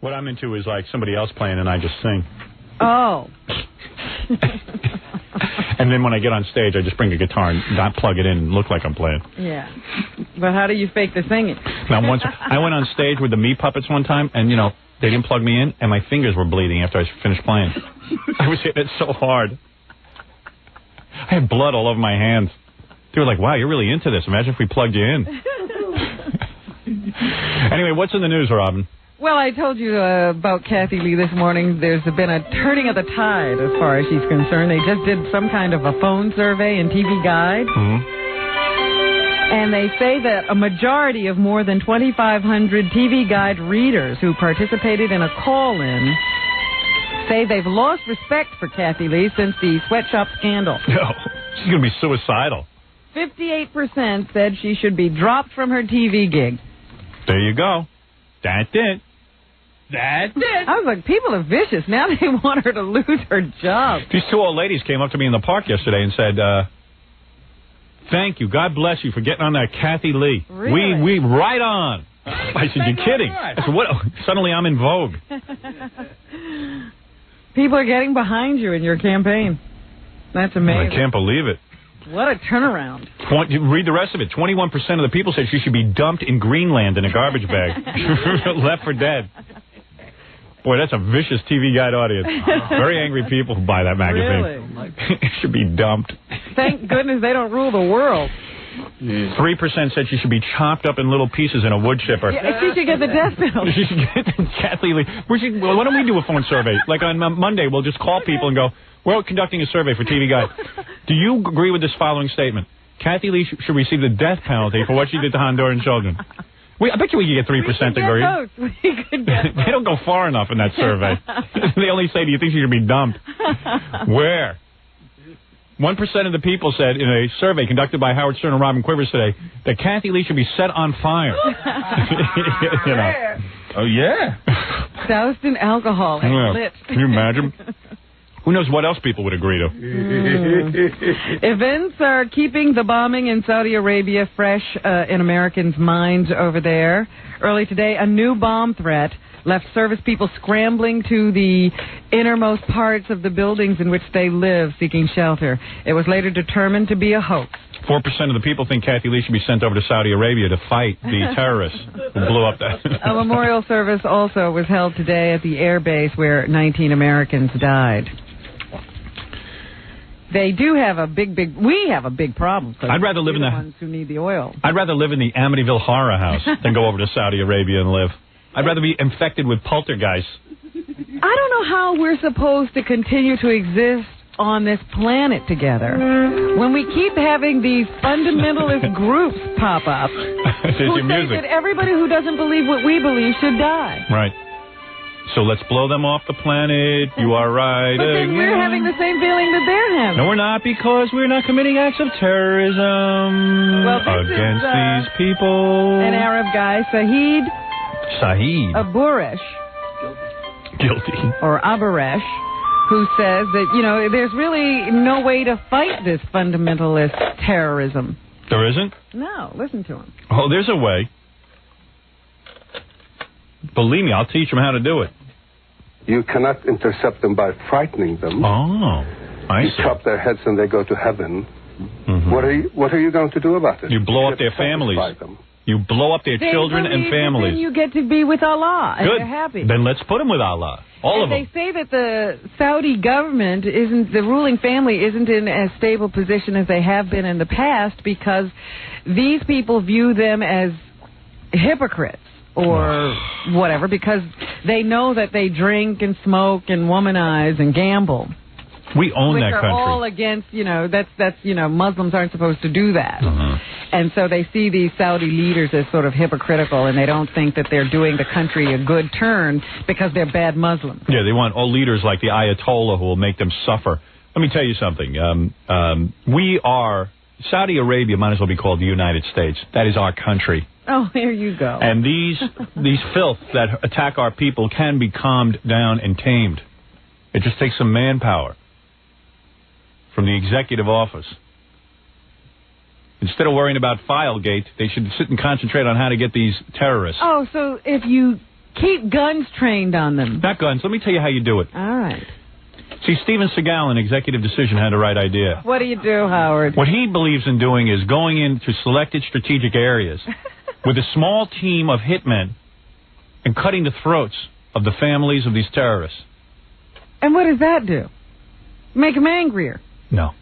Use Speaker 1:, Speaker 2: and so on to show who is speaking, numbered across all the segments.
Speaker 1: What I'm into is like somebody else playing and I just sing.
Speaker 2: Oh.
Speaker 1: And then when I get on stage, I just bring a guitar and not plug it in and look like I'm playing.
Speaker 2: Yeah. But how do you fake the singing?
Speaker 1: Now, once I went on stage with the Meat Puppets one time, and, you know, they didn't plug me in, and my fingers were bleeding after I finished playing. I was hitting it so hard. I had blood all over my hands. They were like, wow, you're really into this. Imagine if we plugged you in. Anyway, what's in the news, Robin?
Speaker 2: Well, I told you about Kathy Lee this morning. There's been a turning of the tide as far as she's concerned. They just did some kind of a phone survey in TV Guide. And they say that a majority of more than 2,500 TV Guide readers who participated in a call-in say they've lost respect for Kathy Lee since the sweatshop scandal.
Speaker 1: No, she's going to be suicidal.
Speaker 2: 58% said she should be dropped from her TV gig.
Speaker 1: There you go. That's it. That's it.
Speaker 2: I was like, people are vicious. Now they want her to lose her job.
Speaker 1: These two old ladies came up to me in the park yesterday and said, thank you. God bless you for getting on that Kathy Lee.
Speaker 2: Really?
Speaker 1: We right on. I said, you're kidding. I said, what? Suddenly I'm in vogue.
Speaker 2: People are getting behind you in your campaign. That's amazing.
Speaker 1: I can't believe it.
Speaker 2: What a turnaround.
Speaker 1: Read the rest of it. 21% of the people said she should be dumped in Greenland in a garbage bag. Left for dead. Boy, that's a vicious TV Guide audience. Very angry people who buy that magazine.
Speaker 2: Really?
Speaker 1: It should be dumped.
Speaker 2: Thank goodness they don't rule the world.
Speaker 1: 3% said she should be chopped up in little pieces in a wood chipper.
Speaker 2: Yeah, she should get the death penalty.
Speaker 1: She should get Kathy Lee. Why don't we do a phone survey? Like on Monday, we'll just call people and go, we're conducting a survey for TV Guide. Do you agree with this following statement? Kathy Lee should receive the death penalty for what she did to Honduran children. I bet you we could get 3% agree.
Speaker 2: We could get
Speaker 1: They don't go far enough in that survey. They only say, do you think she should be dumped? Where? 1% of the people said in a survey conducted by Howard Stern and Robin Quivers today that Kathy Lee should be set on fire. You know.
Speaker 3: Oh, yeah.
Speaker 2: Doused in alcohol and lit.
Speaker 1: Can you imagine? Who knows what else people would agree to?
Speaker 2: Events are keeping the bombing in Saudi Arabia fresh in Americans' minds over there. Early today, a new bomb threat left service people scrambling to the innermost parts of the buildings in which they live, seeking shelter. It was later determined to be a hoax.
Speaker 1: 4% of the people think Kathy Lee should be sent over to Saudi Arabia to fight the terrorists who blew up that.
Speaker 2: A memorial service also was held today at the air base where 19 Americans died. They do have a we have a big problem.
Speaker 1: I'd rather live in
Speaker 2: the ones who need the oil.
Speaker 1: I'd rather live in the Amityville horror house than go over to Saudi Arabia and live. I'd rather be infected with poltergeists.
Speaker 2: I don't know how we're supposed to continue to exist on this planet together when we keep having these fundamentalist groups pop up who think that everybody who doesn't believe what we believe should die.
Speaker 1: Right. So let's blow them off the planet. You are right.
Speaker 2: But then we're having the same feeling that they're having.
Speaker 1: No, we're not, because we're not committing acts of terrorism against these people.
Speaker 2: An Arab guy, Saeed Aburesh.
Speaker 1: Guilty.
Speaker 2: Or Aburesh, who says that, you know, there's really no way to fight this fundamentalist terrorism.
Speaker 1: There isn't?
Speaker 2: No, listen to him.
Speaker 1: Oh, there's a way. Believe me, I'll teach them how to do it.
Speaker 4: You cannot intercept them by frightening them.
Speaker 1: Oh, I see.
Speaker 4: You chop their heads and they go to heaven.
Speaker 1: Mm-hmm.
Speaker 4: What are you going to do about it?
Speaker 1: You blow up their families. You blow up their children and families.
Speaker 2: Then you get to be with Allah.
Speaker 1: Good.
Speaker 2: And they're happy.
Speaker 1: Then let's put them with Allah. All of them.
Speaker 2: They say that the Saudi government the ruling family isn't in as stable position as they have been in the past because these people view them as hypocrites. Or whatever, because they know that they drink and smoke and womanize and gamble.
Speaker 1: We own that country.
Speaker 2: Which are all against, that's Muslims aren't supposed to do that. And so they see these Saudi leaders as sort of hypocritical, and they don't think that they're doing the country a good turn because they're bad Muslims.
Speaker 1: Yeah, they want all leaders like the Ayatollah who will make them suffer. Let me tell you something. Saudi Arabia might as well be called the United States. That is our country.
Speaker 2: Oh, there you go.
Speaker 1: And these filth that attack our people can be calmed down and tamed. It just takes some manpower from the executive office. Instead of worrying about Filegate, they should sit and concentrate on how to get these terrorists.
Speaker 2: Oh, so if you keep guns trained on them.
Speaker 1: Not guns. Let me tell you how you do it.
Speaker 2: All right.
Speaker 1: See, Steven Seagal in Executive Decision had the right idea.
Speaker 2: What do you do, Howard?
Speaker 1: What he believes in doing is going into selected strategic areas with a small team of hitmen and cutting the throats of the families of these terrorists.
Speaker 2: And what does that do? Make them angrier.
Speaker 1: No.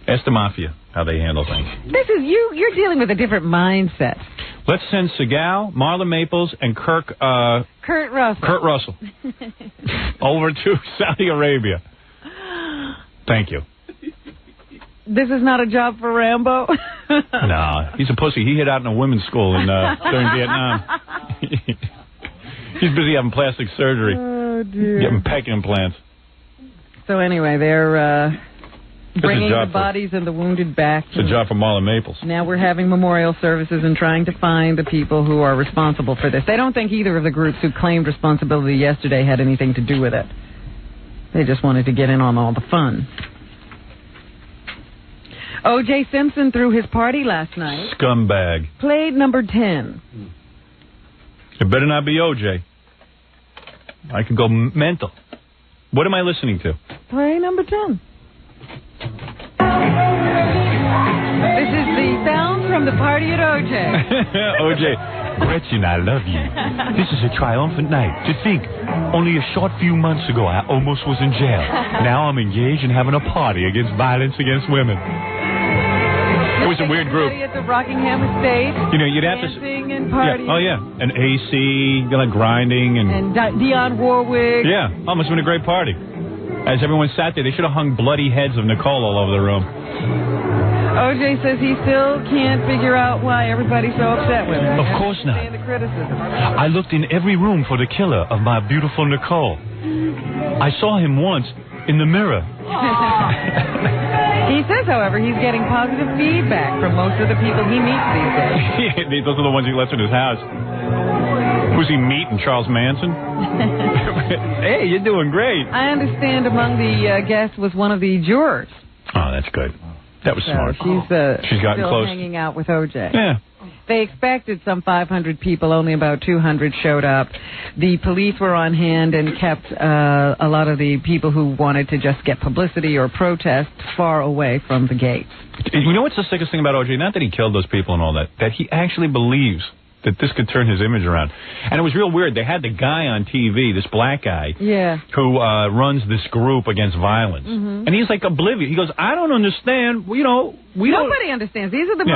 Speaker 1: Ask the mafia how they handle things.
Speaker 2: This is you're dealing with a different mindset.
Speaker 1: Let's send Seagal, Marla Maples, and Kurt Russell over to Saudi Arabia. Thank you.
Speaker 2: This is not a job for Rambo?
Speaker 1: Nah, he's a pussy. He hid out in a women's school during Vietnam. He's busy having plastic surgery.
Speaker 2: Oh, dear.
Speaker 1: Getting pec implants.
Speaker 2: So anyway, they're bringing the bodies and the wounded back.
Speaker 1: It's a job for Marla Maples.
Speaker 2: Now we're having memorial services and trying to find the people who are responsible for this. They don't think either of the groups who claimed responsibility yesterday had anything to do with it. They just wanted to get in on all the fun. O.J. Simpson threw his party last night.
Speaker 1: Scumbag.
Speaker 2: Played number 10.
Speaker 1: It better not be O.J. I could go mental. What am I listening to?
Speaker 2: Play number 10. This is the sound from the party at O.J.
Speaker 1: O.J. Gretchen, I love you. This is a triumphant night. To think, only a short few months ago I almost was in jail. Now I'm engaged and having a party against violence against women. It was a weird group.
Speaker 2: At the Rockingham Estate.
Speaker 1: You know, you'd have to
Speaker 2: dancing and partying.
Speaker 1: Yeah. Oh yeah, and AC, grinding and
Speaker 2: Dionne Warwick.
Speaker 1: Yeah, almost been a great party. As everyone sat there, they should have hung bloody heads of Nicole all over the room.
Speaker 2: O.J. says he still can't figure out why everybody's so upset with him.
Speaker 1: Of course not.
Speaker 2: The criticism.
Speaker 1: I looked in every room for the killer of my beautiful Nicole. I saw him once in the mirror.
Speaker 2: He says, however, he's getting positive feedback from most of the people he meets these days.
Speaker 1: Those are the ones he lets in his house. Who's he meeting? Charles Manson? Hey, you're doing great.
Speaker 2: I understand among the guests was one of the jurors.
Speaker 1: Oh, that's good. That was smart.
Speaker 2: She's
Speaker 1: gotten
Speaker 2: still
Speaker 1: close.
Speaker 2: Hanging out with O.J.
Speaker 1: Yeah.
Speaker 2: They expected some 500 people. Only about 200 showed up. The police were on hand and kept a lot of the people who wanted to just get publicity or protest far away from the gates.
Speaker 1: You know what's the sickest thing about O.J.? Not that he killed those people and all that. That he actually believes that this could turn his image around. And it was real weird. They had the guy on TV, this black guy, who runs this group against violence. Mm-hmm. And he's like oblivious. He goes, I don't understand.
Speaker 2: Nobody understands. These are the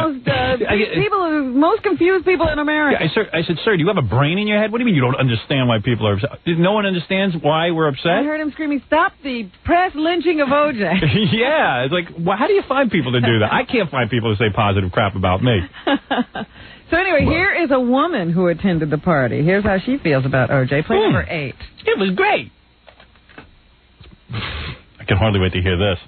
Speaker 2: most confused people in America.
Speaker 1: Yeah, I said, sir, do you have a brain in your head? What do you mean you don't understand why people are upset? No one understands why we're upset?
Speaker 2: I heard him screaming, stop the press lynching of O.J.
Speaker 1: Yeah, it's like, well, how do you find people to do that? I can't find people to say positive crap about me.
Speaker 2: So anyway, here is a woman who attended the party. Here's how she feels about O.J. Play number 8.
Speaker 1: It was great. I can hardly wait to hear this.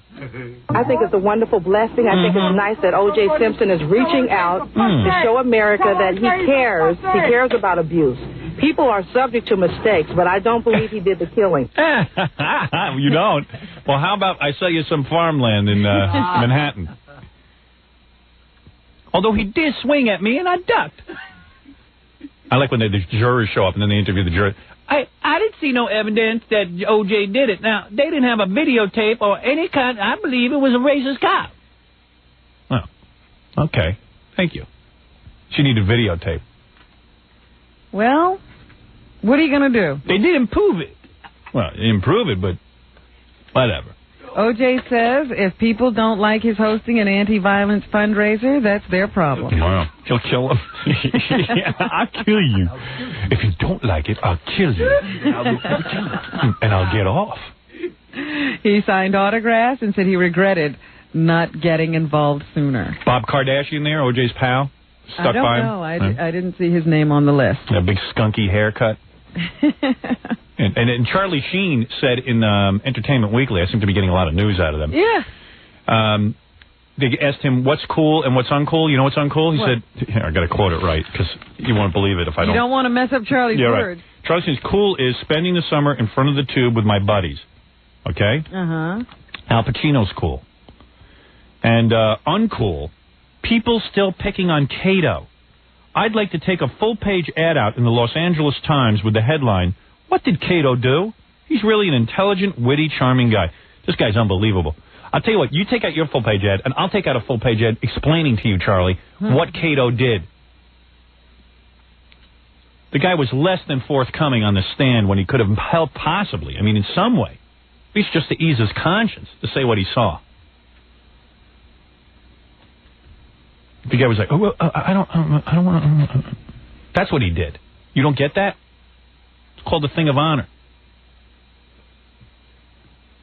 Speaker 3: I think it's a wonderful blessing. I think it's nice that O.J. Simpson is reaching out to show America that he cares. He cares about abuse. People are subject to mistakes, but I don't believe he did the killing.
Speaker 1: You don't? Well, how about I sell you some farmland in Manhattan? Although he did swing at me and I ducked. I like when the jurors show up and then they interview the jurors. I didn't see no evidence that O.J. did it. Now, they didn't have a videotape or any kind. I believe it was a racist cop. Oh, okay. Thank you. She needed videotape.
Speaker 2: Well, what are you going to do?
Speaker 1: They did improve it. Well, improve it, but whatever.
Speaker 2: O.J. says if people don't like his hosting an anti-violence fundraiser, that's their problem.
Speaker 1: Wow. He'll kill them. Yeah, I'll kill you. If you don't like it, I'll kill you. And I'll get off.
Speaker 2: He signed autographs and said he regretted not getting involved sooner.
Speaker 1: Bob Kardashian there, O.J.'s pal? Stuck by him?
Speaker 2: I don't know. I didn't see his name on the list.
Speaker 1: A big skunky haircut. And Charlie Sheen said in Entertainment Weekly, I seem to be getting a lot of news out of them.
Speaker 2: Yeah.
Speaker 1: They asked him what's cool and what's uncool. You know what's uncool? He said, I got to quote it right because you won't believe it if I don't.
Speaker 2: You don't want to mess up Charlie's words.
Speaker 1: Right. Charlie Sheen's cool is spending the summer in front of the tube with my buddies. Okay?
Speaker 2: Uh-huh.
Speaker 1: Al Pacino's cool. And uncool, people still picking on Kato. I'd like to take a full-page ad out in the Los Angeles Times with the headline, "What did Cato do? He's really an intelligent, witty, charming guy." This guy's unbelievable. I'll tell you what, you take out your full-page ad, and I'll take out a full-page ad explaining to you, Charlie, what Cato did. The guy was less than forthcoming on the stand when he could have helped possibly, I mean, in some way, at least just to ease his conscience, to say what he saw. The guy was like, "Oh, I don't want to." That's what he did. You don't get that? It's called a thing of honor.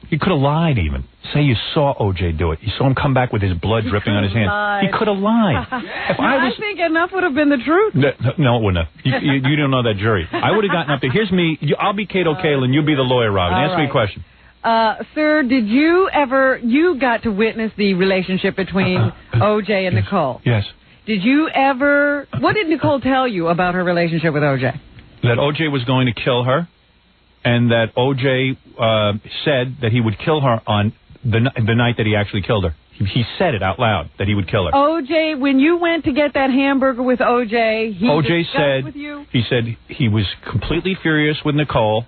Speaker 1: He could have lied even. Say you saw O.J. do it. You saw him come back with his blood dripping on his hands. He could have lied.
Speaker 2: I think enough would have been the truth.
Speaker 1: No, it wouldn't have. You don't know that jury. I would have gotten up there. Here's me. I'll be Cato Kalin. You be the lawyer, Robin. Ask me a question.
Speaker 2: Sir, did you got to witness the relationship between O.J. and Nicole?
Speaker 1: Yes.
Speaker 2: Did you ever, what did Nicole tell you about her relationship with O.J.?
Speaker 1: That O.J. was going to kill her, and that O.J. Said that he would kill her on the night that he actually killed her. He said it out loud, that he would kill her.
Speaker 2: O.J., when you went to get that hamburger with O.J.,
Speaker 1: O.J. said,
Speaker 2: with you?
Speaker 1: He said he was completely furious with Nicole,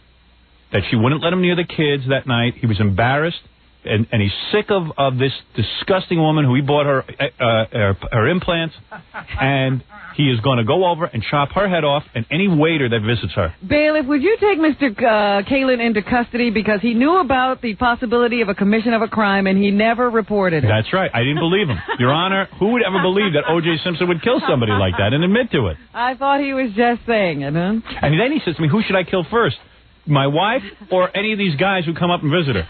Speaker 1: that she wouldn't let him near the kids that night. He was embarrassed, and he's sick of this disgusting woman who he bought her implants, and he is going to go over and chop her head off and any waiter that visits her.
Speaker 2: Bailiff, would you take Mr. Kalin into custody because he knew about the possibility of a commission of a crime and he never reported it?
Speaker 1: That's right. I didn't believe him. Your Honor, who would ever believe that O.J. Simpson would kill somebody like that and admit to it?
Speaker 2: I thought he was just saying it, huh?
Speaker 1: And then he says to me, who should I kill first? My wife or any of these guys who come up and visit her?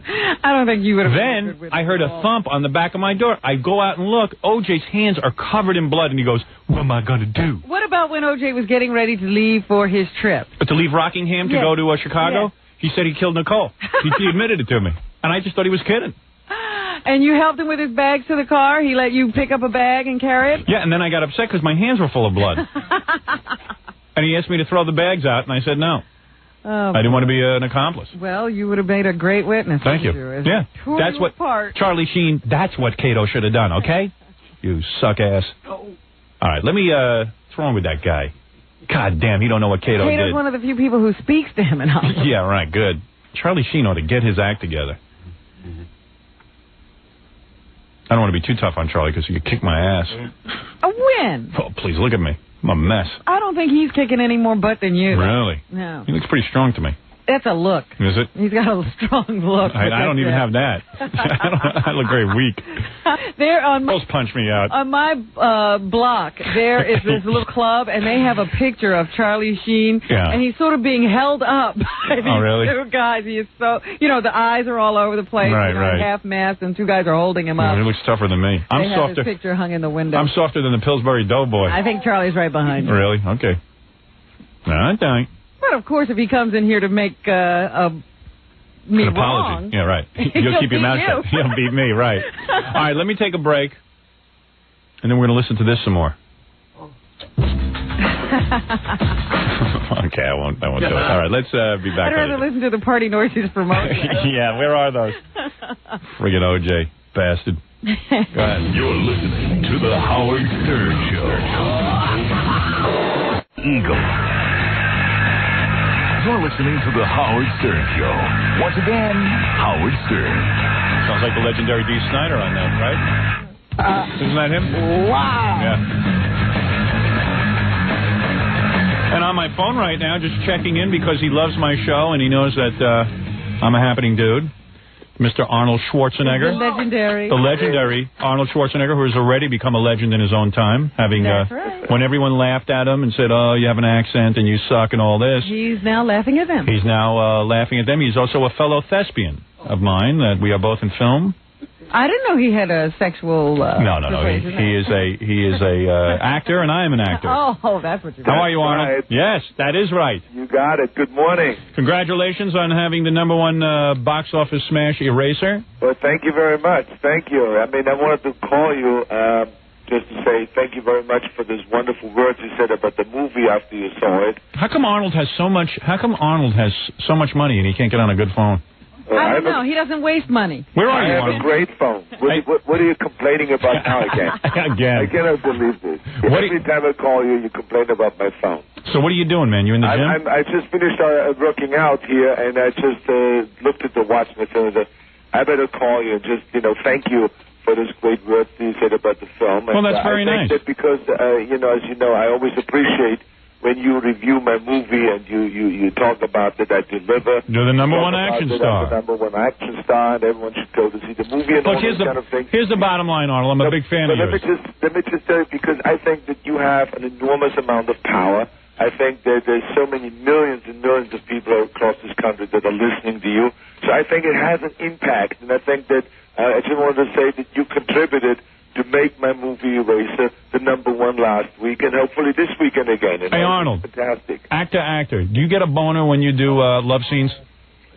Speaker 2: I don't think you would have.
Speaker 1: Then I heard a thump on the back of my door. I go out and look. O.J.'s hands are covered in blood, and he goes, "What am I going to do?"
Speaker 2: What about when O.J. was getting ready to leave for his trip?
Speaker 1: But to leave Rockingham to go to Chicago? Yes. He said he killed Nicole. He admitted it to me. And I just thought he was kidding.
Speaker 2: And you helped him with his bags to the car? He let you pick up a bag and carry it?
Speaker 1: Yeah, and then I got upset because my hands were full of blood. And he asked me to throw the bags out, and I said no. I didn't want to be an accomplice.
Speaker 2: Well, you would have made a great witness.
Speaker 1: Thank you. Yeah, that's what Charlie Sheen. That's what Cato should have done. Okay, you suck ass. All right, let me. What's wrong with that guy? God damn, he don't know what Cato did.
Speaker 2: Cato's one of the few people who speaks to him and all.
Speaker 1: Yeah, right. Good. Charlie Sheen ought to get his act together. I don't want to be too tough on Charlie because he could kick my ass.
Speaker 2: A win.
Speaker 1: Oh, please look at me. I'm a mess.
Speaker 2: I don't think he's kicking any more butt than you.
Speaker 1: Really?
Speaker 2: No.
Speaker 1: He looks pretty strong to me.
Speaker 2: That's a look.
Speaker 1: Is it?
Speaker 2: He's got a strong look.
Speaker 1: I don't even have that. I look very weak.
Speaker 2: There on my,
Speaker 1: punch me out.
Speaker 2: On my block, there is this little club, and they have a picture of Charlie Sheen, and he's sort of being held up by these two guys. He is so, the eyes are all over the place.
Speaker 1: Right.
Speaker 2: Half-mast, and two guys are holding him up.
Speaker 1: He looks tougher than me.
Speaker 2: They have his picture hung in the window.
Speaker 1: I'm softer than the Pillsbury Doughboy.
Speaker 2: I think Charlie's right behind you.
Speaker 1: Really? Okay. No, I don't.
Speaker 2: But, of course, if he comes in here to make me
Speaker 1: an apology.
Speaker 2: Wrong,
Speaker 1: yeah, right. You'll keep your mouth shut. He'll beat me, right. All right, let me take a break, and then we're going to listen to this some more. Okay, I won't do it. All right, let's be back.
Speaker 2: I'd rather listen to the Party Noises promotion.
Speaker 1: Yeah, where are those? Friggin' O.J. bastard. Go ahead.
Speaker 5: You're listening to The Howard Stern Show. Eagle. You're listening to The Howard Stern Show. Once again, Howard Stern.
Speaker 1: Sounds like the legendary Dee Snider on that, right? Isn't that him?
Speaker 2: Wow.
Speaker 1: Yeah. And on my phone right now, just checking in because he loves my show and he knows that I'm a happening dude. Mr. Arnold Schwarzenegger.
Speaker 2: The
Speaker 1: legendary Arnold Schwarzenegger, who has already become a legend in his own time, having when everyone laughed at him and said, "Oh, you have an accent and you suck" and all this.
Speaker 2: He's now laughing at them.
Speaker 1: He's now laughing at them. He's also a fellow thespian of mine that we are both in film.
Speaker 2: I didn't know he had a sexual.
Speaker 1: No. He is a actor, and I am an actor.
Speaker 2: Oh, that's what you're.
Speaker 1: How are you, Arnold?
Speaker 6: Right.
Speaker 1: Yes, that is right.
Speaker 6: You got it. Good morning.
Speaker 1: Congratulations on having the #1 box office smash, Eraser.
Speaker 6: Well, thank you very much. Thank you. I mean, I wanted to call you just to say thank you very much for those wonderful words you said about the movie after you saw it.
Speaker 1: How come Arnold has so much money and he can't get on a good phone?
Speaker 2: I don't know. He doesn't waste money.
Speaker 1: Where are you,
Speaker 6: I have
Speaker 1: Arnold?
Speaker 6: a great phone. What are you complaining about now again?
Speaker 1: Again.
Speaker 6: I cannot believe this. Every time I call you, you complain about my phone.
Speaker 1: So what are you doing, man? You in the gym?
Speaker 6: I just finished working out here, and I just looked at the watch and I said, I better call you and just, thank you for this great word you said about the film.
Speaker 1: Well, that's very
Speaker 6: nice. I think that because, as you know, I always appreciate when you review my movie and you talk about that I deliver.
Speaker 1: You're the number one action star.
Speaker 6: I'm the number one action star, and everyone should go to see the movie and all those kind of things.
Speaker 1: Here's the bottom line, Arnold. I'm a big fan of yours.
Speaker 6: Let me just tell you, because I think that you have an enormous amount of power. I think that there's so many millions and millions of people across this country that are listening to you. So I think it has an impact, and I think that I just wanted to say that you contributed to make my movie Eraser the number one last week, and hopefully this weekend again.
Speaker 1: Hey, Arnold.
Speaker 6: Fantastic.
Speaker 1: Actor. Do you get a boner when you do love scenes?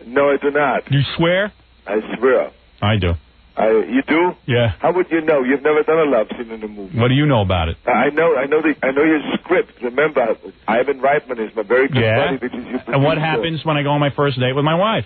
Speaker 6: No, I do not.
Speaker 1: You swear?
Speaker 6: I swear.
Speaker 1: I do.
Speaker 6: You do?
Speaker 1: Yeah.
Speaker 6: How would you know? You've never done a love scene in a movie.
Speaker 1: What do you know about it?
Speaker 6: I know your script. Remember, Ivan Reitman is my very good buddy. Which is your
Speaker 1: and what happens when I go on my first date with my wife?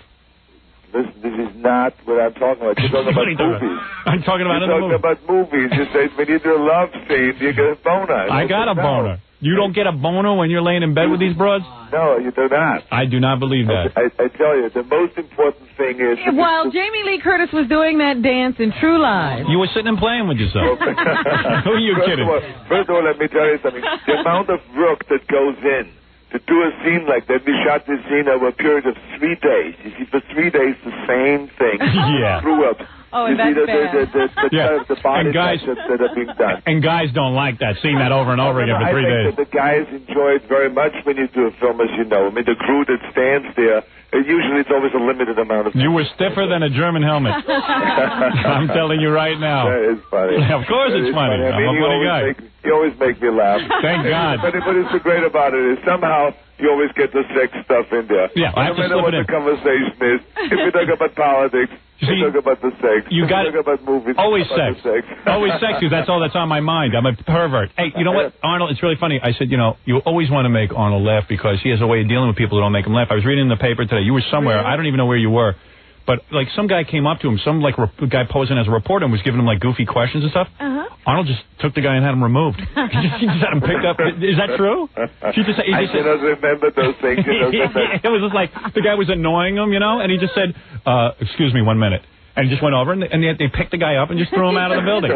Speaker 6: This is not what I'm talking about. You're talking about movies.
Speaker 1: I'm talking about
Speaker 6: movies. You say when you do a love scene, you get a boner.
Speaker 1: I got a boner. You don't get a boner when you're laying in bed with these broads?
Speaker 6: No, you do not.
Speaker 1: I do not believe that.
Speaker 6: I tell you, the most important thing is...
Speaker 2: While Jamie Lee Curtis was doing that dance in True Lies...
Speaker 1: You were sitting and playing with yourself. Who are you kidding?
Speaker 6: First of all, let me tell you something. The amount of work that goes in to do a scene like that, we shot this scene over a period of 3 days. You see, for 3 days, the same thing.
Speaker 1: Yeah.
Speaker 6: Screw up.
Speaker 2: Oh,
Speaker 6: you
Speaker 2: that's
Speaker 6: see the body touches that are being done.
Speaker 1: And guys don't like that, seeing that over and over again for 3 days.
Speaker 6: I think that the guys enjoy it very much when you do a film, as you know. I mean, the crew that stands there, usually it's always a limited amount of time.
Speaker 1: You were stiffer than a German helmet. I'm telling you right now.
Speaker 6: That is funny.
Speaker 1: Of course it's funny.
Speaker 6: I mean,
Speaker 1: I'm a funny guy.
Speaker 6: You always make me laugh.
Speaker 1: Thank God.
Speaker 6: But what's so great about it is somehow you always get the sex stuff in there.
Speaker 1: Yeah, I have to slip it in.
Speaker 6: No matter what the conversation is, if you talk about politics, you talk about the sex.
Speaker 1: You got
Speaker 6: talk about movies.
Speaker 1: Always sex.
Speaker 6: Sex.
Speaker 1: Always sex, because that's all that's on my mind. I'm a pervert. Hey, you know what, Arnold? It's really funny. I said, you always want to make Arnold laugh because he has a way of dealing with people who don't make him laugh. I was reading in the paper today. You were somewhere. I don't even know where you were. But, like, some guy came up to him, some, like, guy posing as a reporter and was giving him, like, goofy questions and stuff. Arnold just took the guy and had him removed. He just had him picked up. Is that true?
Speaker 6: I cannot remember those things.
Speaker 1: It was just like, the guy was annoying him, and he just said, excuse me, 1 minute. And he just went over, and they picked the guy up and just threw him out of the building.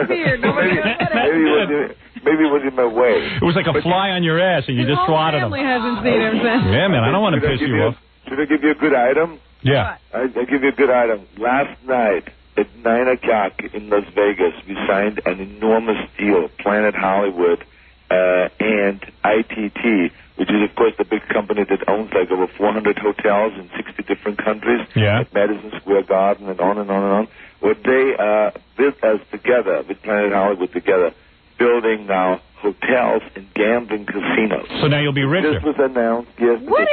Speaker 6: Maybe it was in my way.
Speaker 1: It was like a fly on your ass, and you just swatted him.
Speaker 2: Family hasn't seen him since.
Speaker 1: Yeah, man, I don't want to piss you off.
Speaker 6: Should I give you a good item?
Speaker 1: Yeah.
Speaker 6: I'll give you a good item. Last night at 9 o'clock in Las Vegas, we signed an enormous deal, Planet Hollywood and ITT, which is, of course, the big company that owns like over 400 hotels in 60 different countries, like Madison Square Garden and on and on and on. Well, they built us together, with Planet Hollywood together, building now hotels and gambling casinos.
Speaker 1: So now you'll be richer.
Speaker 6: This was announced yesterday.
Speaker 1: What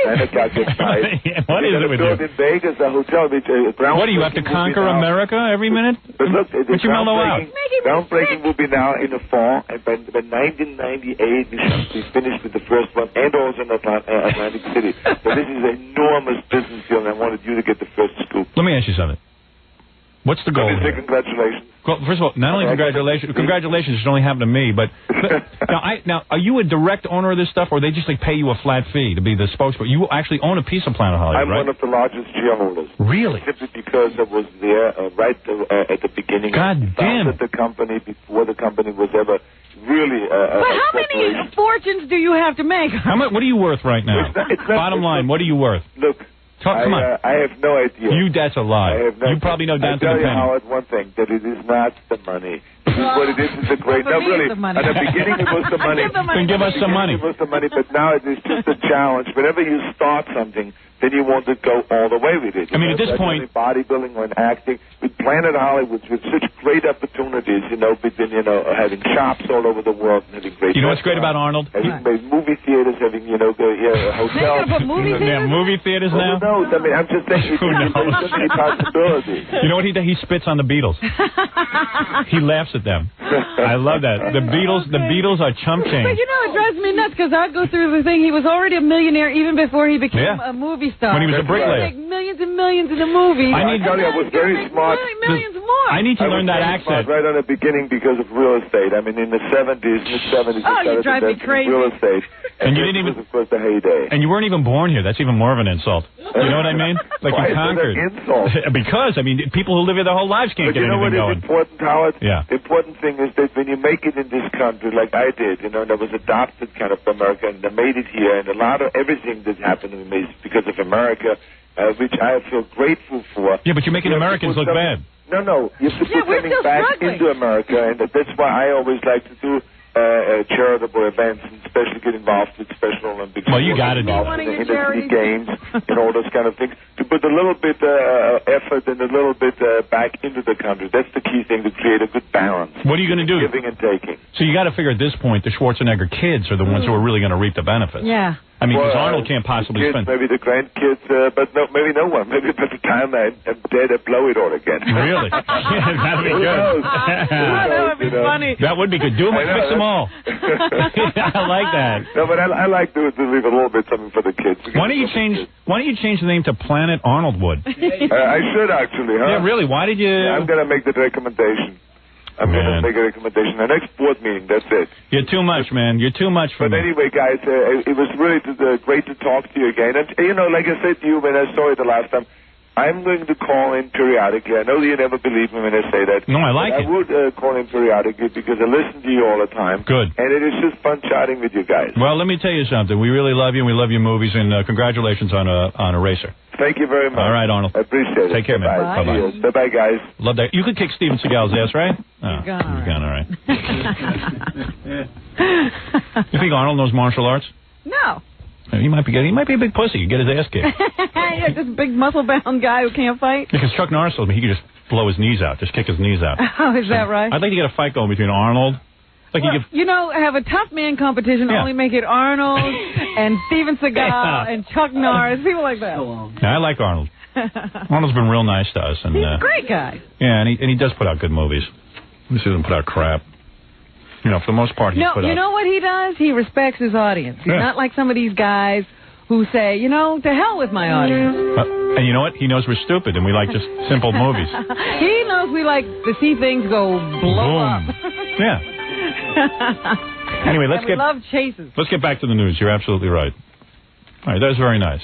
Speaker 1: is it with you?
Speaker 6: In Vegas, a hotel.
Speaker 1: What do you have to conquer America every minute?
Speaker 6: But look,
Speaker 1: what's your mellow out?
Speaker 6: Groundbreaking will be now in the fall, and by 1998 we should be finished with the first one, and also in Atlantic City. So this is an enormous business deal, and I wanted you to get the first scoop.
Speaker 1: Let me ask you something. What's the goal?
Speaker 6: Congratulations.
Speaker 1: Well, first of all, not only congratulations, it only happened to me, but now, are you a direct owner of this stuff, or they just pay you a flat fee to be the spokesperson? You actually own a piece of Planet Hollywood, right?
Speaker 6: I'm one of the largest shareholders.
Speaker 1: Really?
Speaker 6: Simply because I was there right at the beginning.
Speaker 1: God damn
Speaker 6: it! The company before the company was ever really.
Speaker 2: But how many fortunes do you have to make?
Speaker 1: What are you worth right now? Bottom line, what are you worth?
Speaker 6: Look.
Speaker 1: Come on.
Speaker 6: I have no idea.
Speaker 1: That's a lie. You probably know down to the penny.
Speaker 6: I tell you, Howard, one thing, that it is not the money. What it is a great... No, really, at the beginning it was the money.
Speaker 1: Then give us some money.
Speaker 6: It was the money, but now it is just a challenge. Whenever you start something, then you want to go all the way with it.
Speaker 1: I mean, at this point...
Speaker 6: Bodybuilding or acting, with Planet Hollywood, with such great opportunities, between, having shops all over the world, and having great...
Speaker 1: You know what's great about Arnold?
Speaker 6: Having movie theaters, having, hotels.
Speaker 2: Movie theaters?
Speaker 1: Yeah, movie theaters now?
Speaker 6: Who knows? I mean, I'm just saying, there's so many possibilities.
Speaker 1: You know what he does? He spits on the Beatles. He laughs at them. I love that. The Beatles are chump change.
Speaker 2: But it drives drives me nuts because I go through the thing. He was already a millionaire even before he became a movie star.
Speaker 1: When he was a bricklayer.
Speaker 2: He make millions and millions in the movies.
Speaker 6: I was very smart.
Speaker 2: Millions more.
Speaker 1: I need to learn that accent.
Speaker 6: Right on the beginning because of real estate. I mean, in the 70s, mid-70s,
Speaker 2: you drive me crazy.
Speaker 6: Real estate.
Speaker 1: And you didn't even,
Speaker 6: was, of course, the heyday.
Speaker 1: And you weren't even born here. That's even more of an insult. You know what I mean? Like
Speaker 6: Why
Speaker 1: you conquered.
Speaker 6: Is that an insult?
Speaker 1: Because, I mean, people who live here their whole lives can't get anything going.
Speaker 6: You know what is important, Howard?
Speaker 1: Yeah.
Speaker 6: The important thing is that when you make it in this country, like I did, you know, that was adopted kind of America, and I made it here, and a lot of everything that happened to me is because of America, which I feel grateful for.
Speaker 1: Yeah, but you're making Americans look bad.
Speaker 6: No. You have to put something back into America, and that's why I always like to do charitable events, and especially get involved with Special Olympics.
Speaker 1: Well, you got to do
Speaker 6: that. In the city games and all those kind of things. To put a little bit effort and a little bit back into the country. That's the key thing, to create a good balance.
Speaker 1: What are you going to do?
Speaker 6: Giving and taking.
Speaker 1: So you got to figure at this point the Schwarzenegger kids are the ones who are really going to reap the benefits.
Speaker 2: Yeah.
Speaker 1: I mean, because Arnold can't possibly
Speaker 6: kids,
Speaker 1: spend...
Speaker 6: Maybe the grandkids, but no, maybe no one. Maybe by the time I'm dead, I blow it all again.
Speaker 1: Really? Yeah, that'd be good.
Speaker 2: That would be funny.
Speaker 1: That would be good. Do them, fix them all. I like that.
Speaker 6: No, but I like to leave a little bit something for the kids.
Speaker 1: Why don't you change the name to Planet Arnold Wood?
Speaker 6: I should actually, huh?
Speaker 1: Yeah, really. Why did you...
Speaker 6: Yeah, I'm going to make that recommendation. I'm going to make a recommendation. The next board meeting, that's it.
Speaker 1: You're too much, man. You're too much for me.
Speaker 6: But anyway, guys, it was really great to talk to you again. And, you know, like I said to you when I saw it the last time, I'm going to call in periodically. I know you never believe me when I say that.
Speaker 1: No, I like it.
Speaker 6: I would call in periodically because I listen to you all the time.
Speaker 1: Good.
Speaker 6: And it is just fun chatting with you guys.
Speaker 1: Well, let me tell you something. We really love you, and we love your movies, and congratulations on Eraser.
Speaker 6: Thank you very much.
Speaker 1: All right, Arnold.
Speaker 6: I appreciate it.
Speaker 1: Take care, man.
Speaker 6: Bye-bye. Bye-bye, guys.
Speaker 1: Love that. You could kick Steven Seagal's ass, right? Oh,
Speaker 2: he's gone
Speaker 1: all right. You think Arnold knows martial arts?
Speaker 2: No.
Speaker 1: He might be a big pussy. He'd get his ass kicked.
Speaker 2: Yeah, this big muscle-bound guy who can't fight.
Speaker 1: Because Chuck Norris told me he could just blow his knees out, just kick his knees out.
Speaker 2: Oh, is that right?
Speaker 1: I'd like to get a fight going between Arnold.
Speaker 2: Have a tough man competition. Only make it Arnold and Steven Seagal and Chuck Norris, people like that.
Speaker 1: Yeah, I like Arnold. Arnold's been real nice to us, and
Speaker 2: he's a great guy.
Speaker 1: Yeah, and he does put out good movies. He doesn't put out crap. You know, for the most part, he put out...
Speaker 2: You know what he does? He respects his audience. He's not like some of these guys who say, to hell with my audience.
Speaker 1: And you know what? He knows we're stupid and we like just simple movies.
Speaker 2: He knows we like to see things go blow up.
Speaker 1: Yeah. Anyway,
Speaker 2: we love chases.
Speaker 1: Let's get back to the news. You're absolutely right. All right, that was very nice.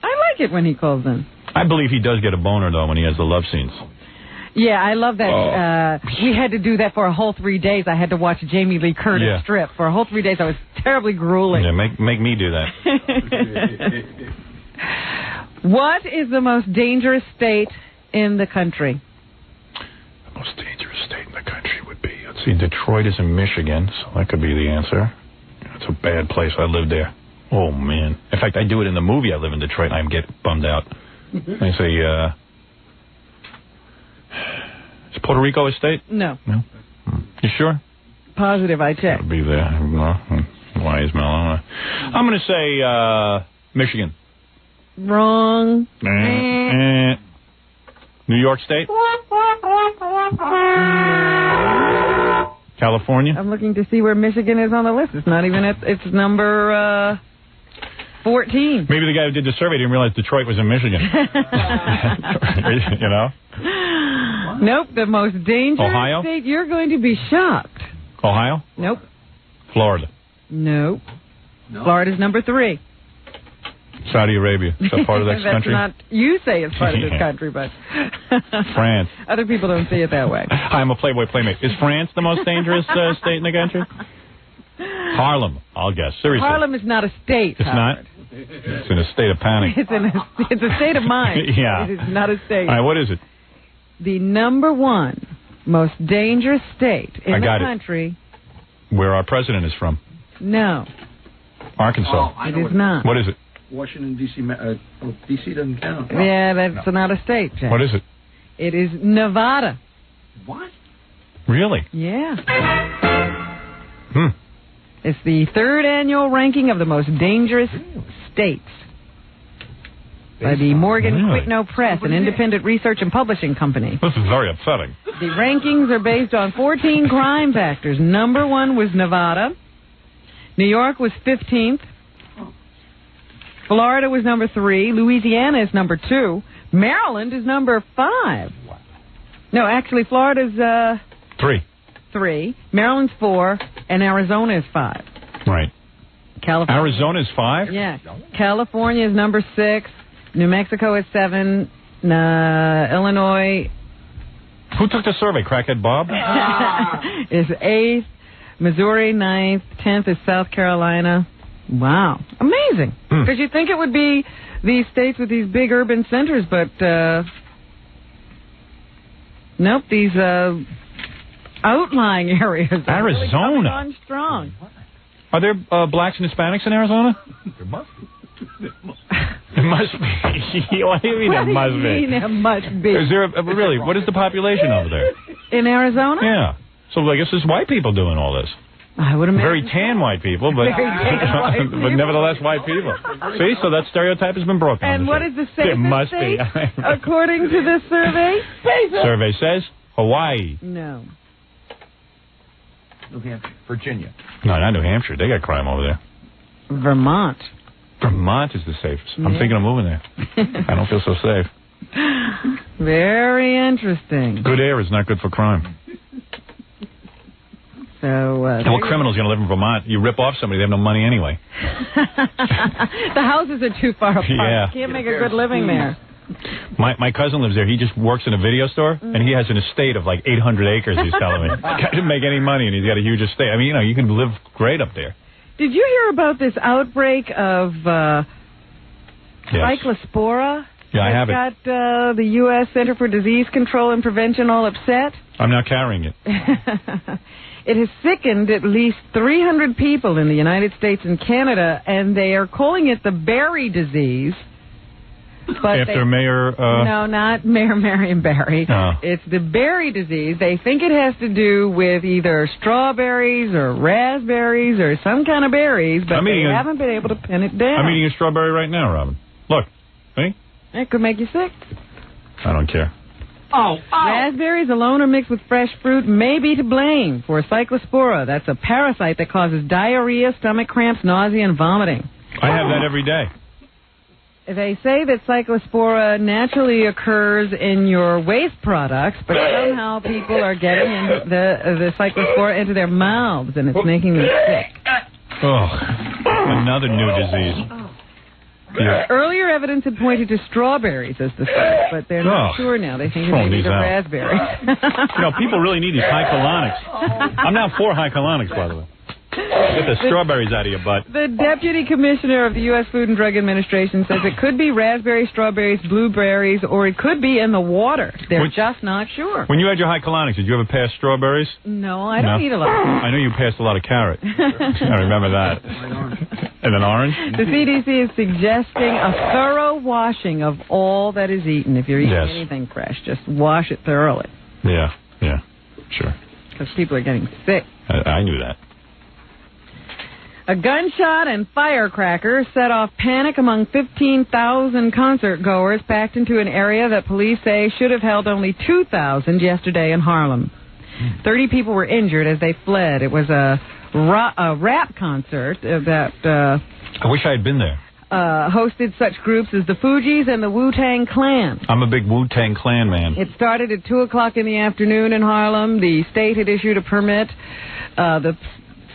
Speaker 2: I like it when he calls in.
Speaker 1: I believe he does get a boner, though, when he has the love scenes.
Speaker 2: Yeah, I love that. We had to do that for a whole 3 days. I had to watch Jamie Lee Curtis strip. For a whole 3 days, I was terribly grueling.
Speaker 1: Yeah, make me do that.
Speaker 2: What is the most dangerous state in the country?
Speaker 1: The most dangerous state in the country would be, let's see, Detroit is in Michigan, so that could be the answer. It's a bad place. I live there. Oh, man. In fact, I do it in the movie. I live in Detroit, and I get bummed out. I say, is Puerto Rico a state?
Speaker 2: No.
Speaker 1: You sure?
Speaker 2: Positive, I checked.
Speaker 1: It'll be there. Wise mellow. I'm going to say Michigan.
Speaker 2: Wrong.
Speaker 1: New York State? California?
Speaker 2: I'm looking to see where Michigan is on the list. It's not even it's number 14.
Speaker 1: Maybe the guy who did the survey didn't realize Detroit was in Michigan. You know?
Speaker 2: Nope, the most dangerous state. You're going to be shocked.
Speaker 1: Ohio?
Speaker 2: Nope.
Speaker 1: Florida?
Speaker 2: Nope. Florida's number 3.
Speaker 1: Saudi Arabia. Is that part of this country?
Speaker 2: You say it's part of this country, but...
Speaker 1: France.
Speaker 2: Other people don't see it that way.
Speaker 1: Hi, I'm a Playboy Playmate. Is France the most dangerous state in the country? Harlem, I'll guess. Seriously.
Speaker 2: Harlem is not a state,
Speaker 1: It's
Speaker 2: Howard.
Speaker 1: not? It's in a state of panic.
Speaker 2: It's a state of mind.
Speaker 1: Yeah.
Speaker 2: It is not a state.
Speaker 1: All right, what is it?
Speaker 2: The number 1 most dangerous state in the country...
Speaker 1: Where our president is from.
Speaker 2: No.
Speaker 1: Arkansas.
Speaker 2: It is not.
Speaker 1: What is it?
Speaker 7: Washington, D.C. D.C. doesn't count.
Speaker 2: Yeah, that's not a state, Jack.
Speaker 1: What is it?
Speaker 2: It is Nevada.
Speaker 7: What?
Speaker 1: Really?
Speaker 2: Yeah.
Speaker 1: Hmm.
Speaker 2: It's the 3rd annual ranking of the most dangerous states by the Morgan Quitno Press, an independent research and publishing company.
Speaker 1: This is very upsetting.
Speaker 2: The rankings are based on 14 crime factors. Number 1 was Nevada. New York was 15th. Florida was number 3. Louisiana is number 2. Maryland is number 5. No, actually, Florida's 3. Maryland's 4, and Arizona is 5.
Speaker 1: Right.
Speaker 2: California.
Speaker 1: Arizona's 5?
Speaker 2: Yeah. California is number 6. New Mexico is 7. Illinois.
Speaker 1: Who took the survey? Crackhead Bob?
Speaker 2: is 8th. Missouri 9th. 10th is South Carolina. Wow. Amazing. Because you'd think it would be these states with these big urban centers, but nope, these outlying areas.
Speaker 1: Arizona.
Speaker 2: Really coming on strong.
Speaker 1: Are there blacks and Hispanics in Arizona?
Speaker 7: There must be.
Speaker 1: There must be. What do you mean there must be?
Speaker 2: What do you mean there must be?
Speaker 1: Is there really? What is the population over there?
Speaker 2: In Arizona?
Speaker 1: Yeah. So I guess there's white people doing all this.
Speaker 2: I would imagine.
Speaker 1: Very tan white people, but
Speaker 2: Very tan white people.
Speaker 1: but nevertheless white people. See, so that stereotype has been broken.
Speaker 2: And what is the safest
Speaker 1: There must
Speaker 2: state,
Speaker 1: be.
Speaker 2: according to this survey?
Speaker 1: Survey says Hawaii.
Speaker 2: No.
Speaker 7: New Hampshire. Virginia.
Speaker 1: No, not New Hampshire. They got crime over there.
Speaker 2: Vermont.
Speaker 1: Vermont is the safest. I'm thinking of moving there. I don't feel so safe.
Speaker 2: Very interesting.
Speaker 1: Good air is not good for crime.
Speaker 2: So,
Speaker 1: and what criminal's going to live in Vermont? You rip off somebody, they have no money anyway.
Speaker 2: the houses are too far apart.
Speaker 1: Yeah.
Speaker 2: You can't make a good living there.
Speaker 1: My cousin lives there. He just works in a video store, and he has an estate of like 800 acres, he's telling me. Guy didn't make any money, and he's got a huge estate. I mean, you can live great up there.
Speaker 2: Did you hear about this outbreak of cyclospora?
Speaker 1: Yeah, I have it.
Speaker 2: Got the U.S. Center for Disease Control and Prevention all upset?
Speaker 1: I'm not carrying it.
Speaker 2: It has sickened at least 300 people in the United States and Canada, and they are calling it the berry disease. But
Speaker 1: After Mayor...
Speaker 2: No, not Mayor Marion Barry.
Speaker 1: Oh.
Speaker 2: It's the berry disease. They think it has to do with either strawberries or raspberries or some kind of berries, but they haven't been able to pin it down.
Speaker 1: I'm eating a strawberry right now, Robin. Look. See?
Speaker 2: It could make you sick.
Speaker 1: I don't care.
Speaker 2: Raspberries alone or mixed with fresh fruit may be to blame for cyclospora. That's a parasite that causes diarrhea, stomach cramps, nausea, and vomiting.
Speaker 1: I have that every day.
Speaker 2: They say that cyclospora naturally occurs in your waste products, but somehow people are getting the cyclospora into their mouths, and it's making them sick.
Speaker 1: Oh, another new disease. Yeah.
Speaker 2: Earlier evidence had pointed to strawberries as the source, but they're not sure now. They think it's maybe the raspberries.
Speaker 1: People really need these high colonics. I'm now for high colonics, by the way. Get the strawberries out of your butt.
Speaker 2: The Deputy Commissioner of the U.S. Food and Drug Administration says it could be raspberries, strawberries, blueberries, or it could be in the water. They're just not sure.
Speaker 1: When you had your high colonics, did you ever pass strawberries?
Speaker 2: No, I don't eat a lot.
Speaker 1: I know you passed a lot of carrot. I remember that. And an orange?
Speaker 2: The CDC is suggesting a thorough washing of all that is eaten. If you're eating anything fresh, just wash it thoroughly.
Speaker 1: Yeah, sure.
Speaker 2: Because people are getting sick.
Speaker 1: I knew that.
Speaker 2: A gunshot and firecracker set off panic among 15,000 concert goers packed into an area that police say should have held only 2,000 yesterday in Harlem. 30 people were injured as they fled. It was a rap concert that...
Speaker 1: I wish I had been there.
Speaker 2: Hosted such groups as the Fugees and the Wu-Tang Clan.
Speaker 1: I'm a big Wu-Tang Clan man.
Speaker 2: It started at 2 o'clock in the afternoon in Harlem. The state had issued a permit. The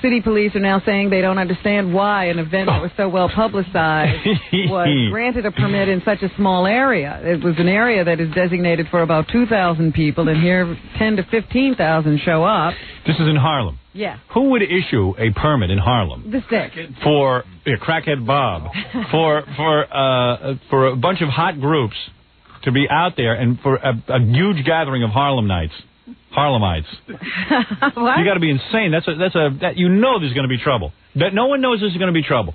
Speaker 2: city police are now saying they don't understand why an event that was so well publicized was granted a permit in such a small area. It was an area that is designated for about 2,000 people, and here 10 to 15,000 show up.
Speaker 1: This is in Harlem.
Speaker 2: Yeah.
Speaker 1: Who would issue a permit in Harlem?
Speaker 2: The state.
Speaker 1: For Crackhead Bob. for a bunch of hot groups to be out there and for a huge gathering of Harlemites.
Speaker 2: What?
Speaker 1: You got to be insane. You know there's going to be trouble. That no one knows there's going to be trouble.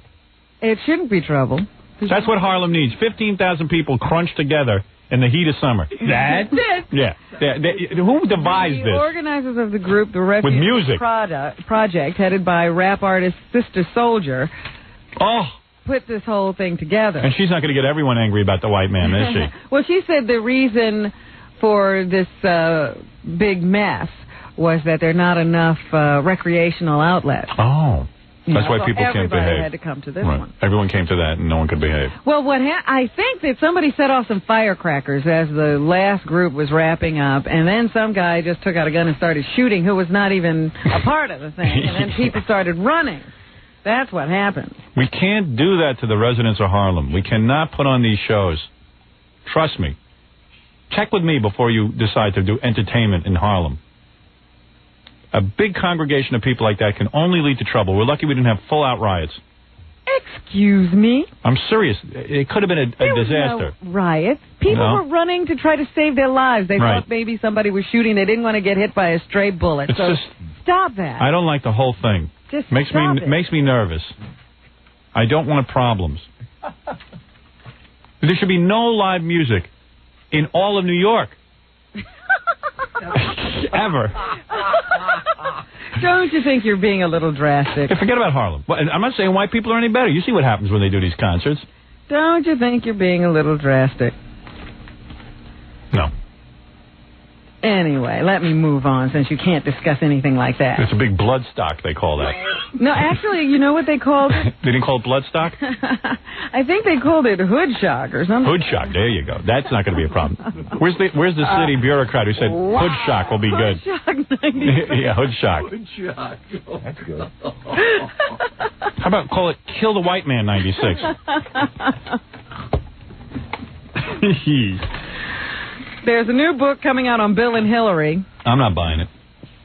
Speaker 2: It shouldn't be trouble.
Speaker 1: That's what Harlem needs. 15,000 people crunched together in the heat of summer. That's it. Yeah. Who devised this?
Speaker 2: The organizers of the group, the Refugee Project, headed by rap artist Sister Soldier, put this whole thing together.
Speaker 1: And she's not going to get everyone angry about the white man, is she?
Speaker 2: Well, she said the reason for this big mess was that there are not enough recreational outlets.
Speaker 1: Oh. That's why people can't behave.
Speaker 2: Everybody had to come to this one.
Speaker 1: Everyone came to that, and no one could behave.
Speaker 2: Well, I think that somebody set off some firecrackers as the last group was wrapping up, and then some guy just took out a gun and started shooting who was not even a part of the thing, and then people started running. That's what happened.
Speaker 1: We can't do that to the residents of Harlem. We cannot put on these shows. Trust me. Check with me before you decide to do entertainment in Harlem. A big congregation of people like that can only lead to trouble. We're lucky we didn't have full-out riots.
Speaker 2: Excuse me?
Speaker 1: I'm serious. It could have been a disaster.
Speaker 2: No riots. People were running to try to save their lives. They thought maybe somebody was shooting. They didn't want to get hit by a stray bullet. So stop that.
Speaker 1: I don't like the whole thing.
Speaker 2: Just
Speaker 1: makes me nervous. I don't want problems. There should be no live music in all of New York. Ever.
Speaker 2: Don't you think you're being a little drastic?
Speaker 1: Hey, forget about Harlem. Well, I'm not saying white people are any better. You see what happens when they do these concerts.
Speaker 2: Don't you think you're being a little drastic?
Speaker 1: No.
Speaker 2: Anyway, let me move on since you can't discuss anything like that.
Speaker 1: It's a big bloodstock, they call that.
Speaker 2: No, actually, you know what they called it?
Speaker 1: They didn't call it bloodstock?
Speaker 2: I think they called it hood shock or something.
Speaker 1: Hood shock, there you go. That's not going to be a problem. Where's the city bureaucrat who said hood shock will be good?
Speaker 2: Hood shock 96.
Speaker 1: Yeah, hood shock.
Speaker 7: Hood shock. That's good.
Speaker 1: How about call it kill the white man 96?
Speaker 2: There's a new book coming out on Bill and Hillary.
Speaker 1: I'm not buying it.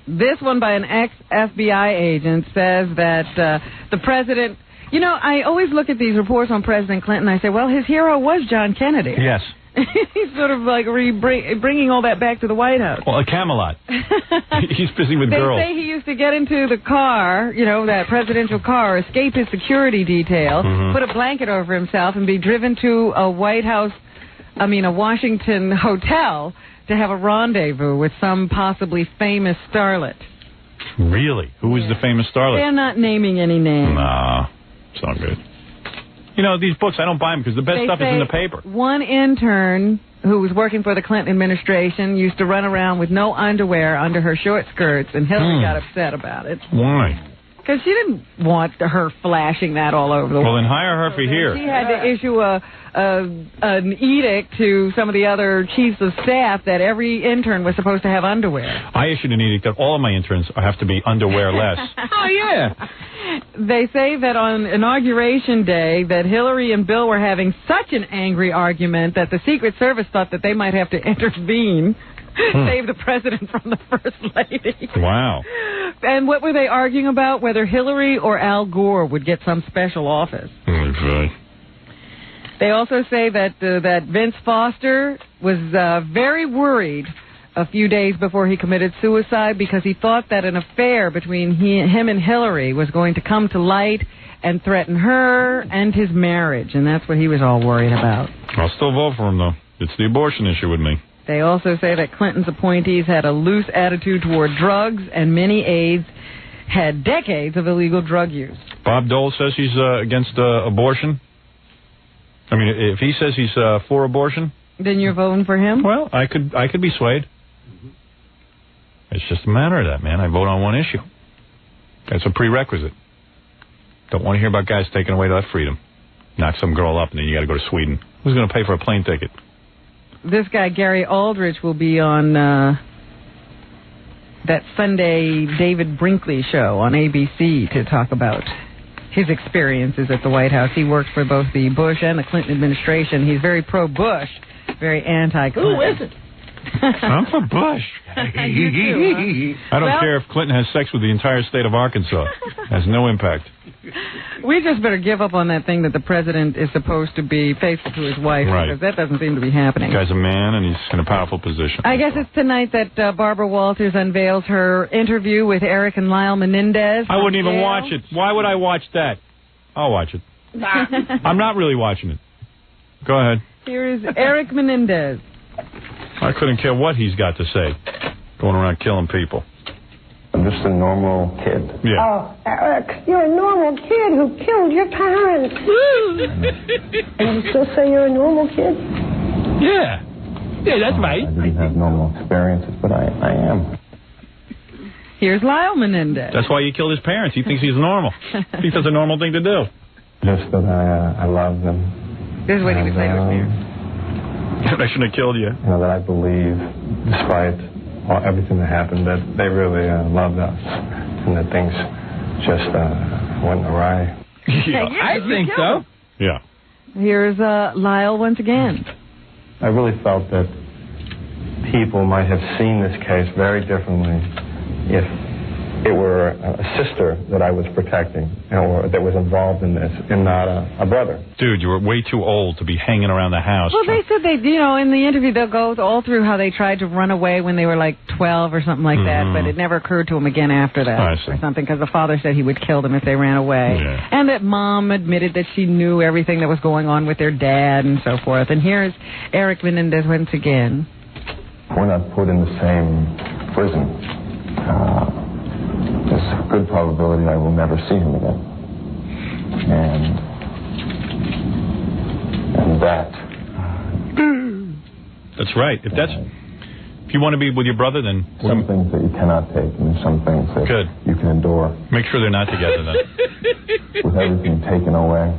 Speaker 2: This one by an ex-FBI agent says that the president... You know, I always look at these reports on President Clinton and I say, well, his hero was John Kennedy.
Speaker 1: Yes.
Speaker 2: He's sort of like bringing all that back to the White House.
Speaker 1: Well, a Camelot. He's busy with girls.
Speaker 2: They say he used to get into the car, you know, that presidential car, escape his security detail, put a blanket over himself, and be driven to a Washington hotel to have a rendezvous with some possibly famous starlet.
Speaker 1: Really? Who was the famous starlet?
Speaker 2: They're not naming any names.
Speaker 1: Nah, it's not good. You know, these books, I don't buy them because the best stuff is in the paper.
Speaker 2: One intern who was working for the Clinton administration used to run around with no underwear under her short skirts, and Hillary got upset about it.
Speaker 1: Why?
Speaker 2: Because she didn't want her flashing that all over the world.
Speaker 1: Well, then hire her for here.
Speaker 2: She had to issue an edict to some of the other chiefs of staff that every intern was supposed to have underwear.
Speaker 1: I issued an edict that all of my interns have to be underwear-less. Oh, yeah.
Speaker 2: They say that on Inauguration Day that Hillary and Bill were having such an angry argument that the Secret Service thought that they might have to intervene. Save the president from the First Lady.
Speaker 1: Wow.
Speaker 2: And what were they arguing about? Whether Hillary or Al Gore would get some special office.
Speaker 1: Okay.
Speaker 2: They also say that Vince Foster was very worried a few days before he committed suicide because he thought that an affair between him and Hillary was going to come to light and threaten her and his marriage. And that's what he was all worried about.
Speaker 1: I'll still vote for him, though. It's the abortion issue with me.
Speaker 2: They also say that Clinton's appointees had a loose attitude toward drugs, and many aides had decades of illegal drug use.
Speaker 1: Bob Dole says he's against abortion. I mean, if he says he's for abortion,
Speaker 2: then you're voting for him?
Speaker 1: Well, I could be swayed. It's just a matter of that, man. I vote on one issue. That's a prerequisite. Don't want to hear about guys taking away that freedom. Knock some girl up, and then you got to go to Sweden. Who's going to pay for a plane ticket?
Speaker 2: This guy, Gary Aldrich, will be on that Sunday David Brinkley show on ABC to talk about his experiences at the White House. He worked for both the Bush and the Clinton administration. He's very pro-Bush, very anti-Clinton.
Speaker 7: Who is it?
Speaker 1: I'm for Bush.
Speaker 2: You too, huh?
Speaker 1: I don't care if Clinton has sex with the entire state of Arkansas. Has no impact.
Speaker 2: We just better give up on that thing that the president is supposed to be faithful to his wife, because that doesn't seem to be happening.
Speaker 1: The guy's a man, and he's in a powerful position.
Speaker 2: I guess it's tonight that Barbara Walters unveils her interview with Eric and Lyle Menendez.
Speaker 1: I wouldn't even watch it. Why would I watch that? I'll watch it. I'm not really watching it. Go ahead.
Speaker 2: Here is Eric Menendez.
Speaker 1: I couldn't care what he's got to say. Going around killing people.
Speaker 4: I'm just a normal kid.
Speaker 1: Yeah.
Speaker 8: Oh, Eric, you're a normal kid who killed your parents. And you still say you're a normal kid?
Speaker 1: Yeah, that's right.
Speaker 4: I didn't have normal experiences, but I am.
Speaker 2: Here's Lyle Menendez.
Speaker 1: That's why he killed his parents. He thinks he's normal. He thinks it's a normal thing to do.
Speaker 9: Just that I love them.
Speaker 2: This is what he would say to his parents.
Speaker 1: I shouldn't have killed you.
Speaker 9: You know, that I believe, despite everything that happened, that they really loved us, and that things just went awry.
Speaker 1: Yeah.
Speaker 10: I think so.
Speaker 1: Yeah.
Speaker 2: Here's Lyle once again.
Speaker 9: I really felt that people might have seen this case very differently if it were a sister that I was protecting or that was involved in this and not a brother.
Speaker 1: Dude, you were way too old to be hanging around the house.
Speaker 2: Well, they said in the interview, they'll go all through how they tried to run away when they were like 12 or something like that, but it never occurred to them again after that or something, because the father said he would kill them if they ran away.
Speaker 1: Yeah.
Speaker 2: And that mom admitted that she knew everything that was going on with their dad and so forth. And here's Eric Menendez once again.
Speaker 9: We're not put in the same prison. There's a good probability I will never see him again. And that...
Speaker 1: That's right. If you want to be with your brother, then...
Speaker 9: Some things that you cannot take, and some things that you can endure.
Speaker 1: Make sure they're not together, then.
Speaker 9: With everything taken away,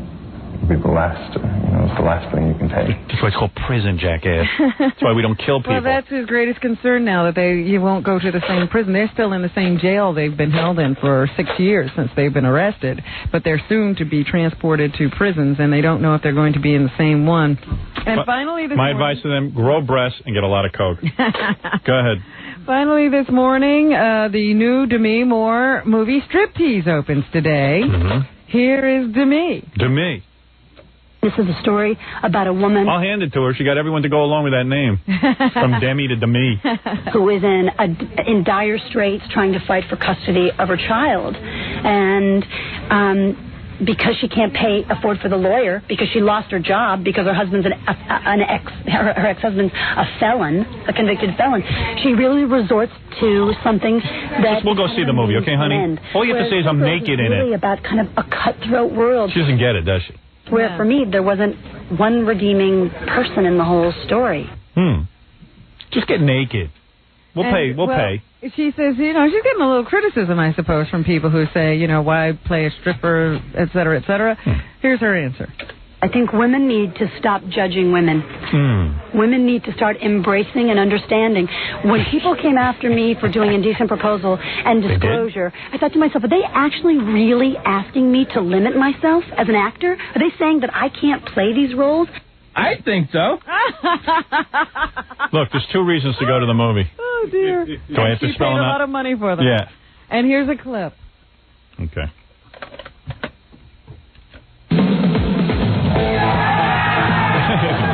Speaker 9: it'll be the last, it's the last thing you can take.
Speaker 1: That's why it's called prison, jackass. That's why we don't kill people.
Speaker 2: Well, that's his greatest concern now, that you won't go to the same prison. They're still in the same jail they've been held in for 6 years since they've been arrested, but they're soon to be transported to prisons, and they don't know if they're going to be in the same one. And finally,
Speaker 1: my advice to them, grow breasts and get a lot of coke. Go ahead.
Speaker 2: Finally this morning, the new Demi Moore movie Striptease opens today. Here is Demi.
Speaker 1: Demi.
Speaker 11: This is a story about a woman...
Speaker 1: I'll hand it to her. She got everyone to go along with that name. From Demi to Demi.
Speaker 11: Who is in dire straits trying to fight for custody of her child. And because she can't afford for the lawyer, because she lost her job, because her husband's her ex-husband's a felon, a convicted felon, she really resorts to something that...
Speaker 1: We'll go see the movie, okay, honey? All you have to say is I'm naked in it.
Speaker 11: It's really about kind of a cutthroat world.
Speaker 1: She doesn't get it, does she?
Speaker 11: Where, for me, there wasn't one redeeming person in the whole story.
Speaker 1: Just get naked. We'll pay.
Speaker 2: She says, she's getting a little criticism, I suppose, from people who say, why play a stripper, et cetera, et cetera. Here's her answer.
Speaker 11: I think women need to stop judging women. Women need to start embracing and understanding. When people came after me for doing Indecent Proposal and Disclosure, I thought to myself, are they actually really asking me to limit myself as an actor? Are they saying that I can't play these roles?
Speaker 10: I think so.
Speaker 1: Look, there's 2 reasons to go to the movie.
Speaker 2: Oh, dear.
Speaker 1: Do I have to spell them out?
Speaker 2: She paid a lot of money for them.
Speaker 1: Yeah.
Speaker 2: And here's a clip.
Speaker 1: Okay.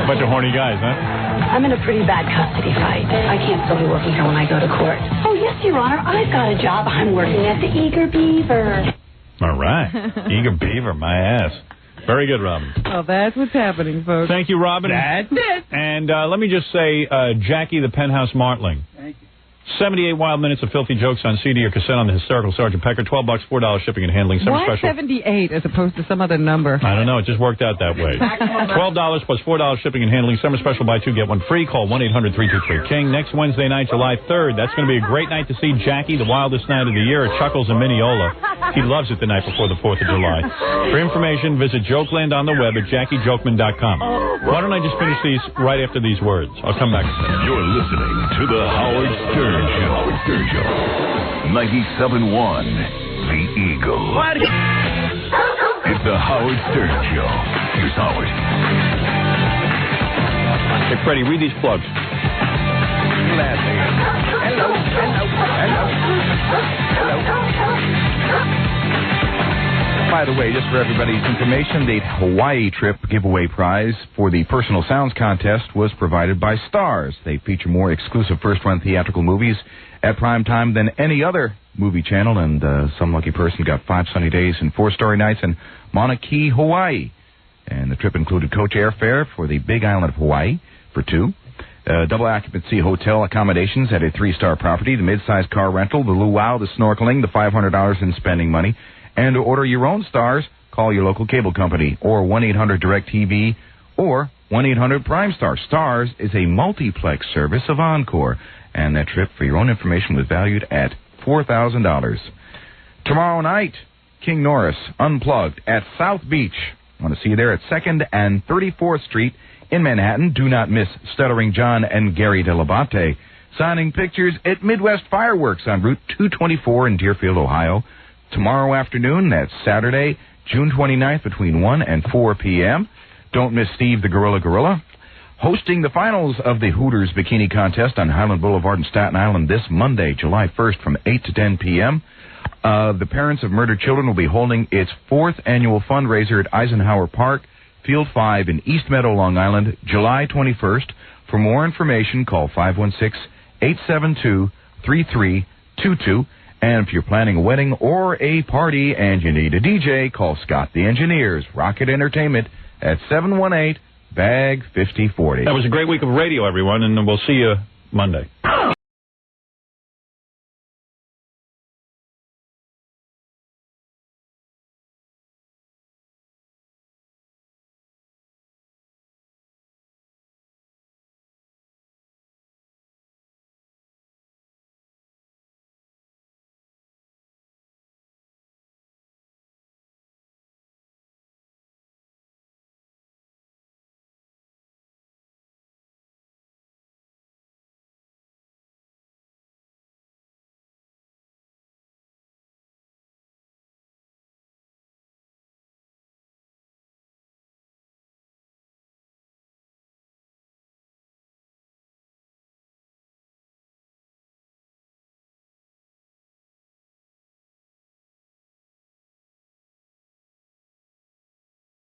Speaker 1: Bunch of horny guys, huh?
Speaker 11: I'm in a pretty bad custody fight. I can't still be working here when I go to court. Oh, yes, Your Honor. I've got a job. I'm working at the Eager Beaver.
Speaker 1: All right. Eager Beaver, my ass. Very good, Robin.
Speaker 2: Well, that's what's happening, folks.
Speaker 1: Thank you, Robin.
Speaker 10: That's it.
Speaker 1: And let me just say, Jackie the Penthouse Martling.
Speaker 10: Thank you.
Speaker 1: 78 wild minutes of filthy jokes on CD or cassette on the hysterical Sergeant Pecker. $12, $4 shipping and handling.
Speaker 2: Why 78 as opposed to some other number?
Speaker 1: I don't know. It just worked out that way. $12 plus $4 shipping and handling. Summer special, buy 2, get 1 free. Call 1-800-323-KING. Next Wednesday night, July 3rd. That's going to be a great night to see Jackie, the wildest night of the year at Chuckles in Mineola. He loves it the night before the 4th of July. For information, visit Jokeland on the web at JackieJokeman.com. Why don't I just finish these right after these words? I'll come back.
Speaker 5: You're listening to the Howard Stern Show. Howard Stern Show. 97.1 The Eagle. What? It's the Howard Stern Show. Here's Howard.
Speaker 1: Hey, Freddie, read these plugs.
Speaker 10: Hello. By the way, just for everybody's information, the Hawaii trip giveaway prize for the Personal Sounds contest was provided by Stars. They feature more exclusive first-run theatrical movies at prime time than any other movie channel, and some lucky person got 5 sunny days and 4 starry nights in Mauna Kea, Hawaii. And the trip included coach airfare for the Big Island of Hawaii for 2, double occupancy hotel accommodations at a 3-star property, the mid-size car rental, the luau, the snorkeling, the $500 in spending money. And to order your own Stars, call your local cable company or 1-800-DIRECTV or 1-800-PRIME-STAR. Stars is a multiplex service of Encore. And that trip, for your own information, was valued at $4,000. Tomorrow night, King Norris Unplugged at South Beach. I want to see you there at 2nd and 34th Street in Manhattan. Do not miss Stuttering John and Gary Delabate signing pictures at Midwest Fireworks on Route 224 in Deerfield, Ohio. Tomorrow afternoon, that's Saturday, June 29th, between 1 and 4 p.m. Don't miss Steve the Gorilla hosting the finals of the Hooters Bikini Contest on Highland Boulevard in Staten Island this Monday, July 1st from 8 to 10 p.m. The Parents of Murdered Children will be holding its 4th annual fundraiser at Eisenhower Park, Field 5 in East Meadow, Long Island, July 21st. For more information, call 516-872-3322. And if you're planning a wedding or a party and you need a DJ, call Scott the Engineers, Rocket Entertainment, at 718-BAG-5040.
Speaker 1: That was a great week of radio, everyone, and we'll see you Monday.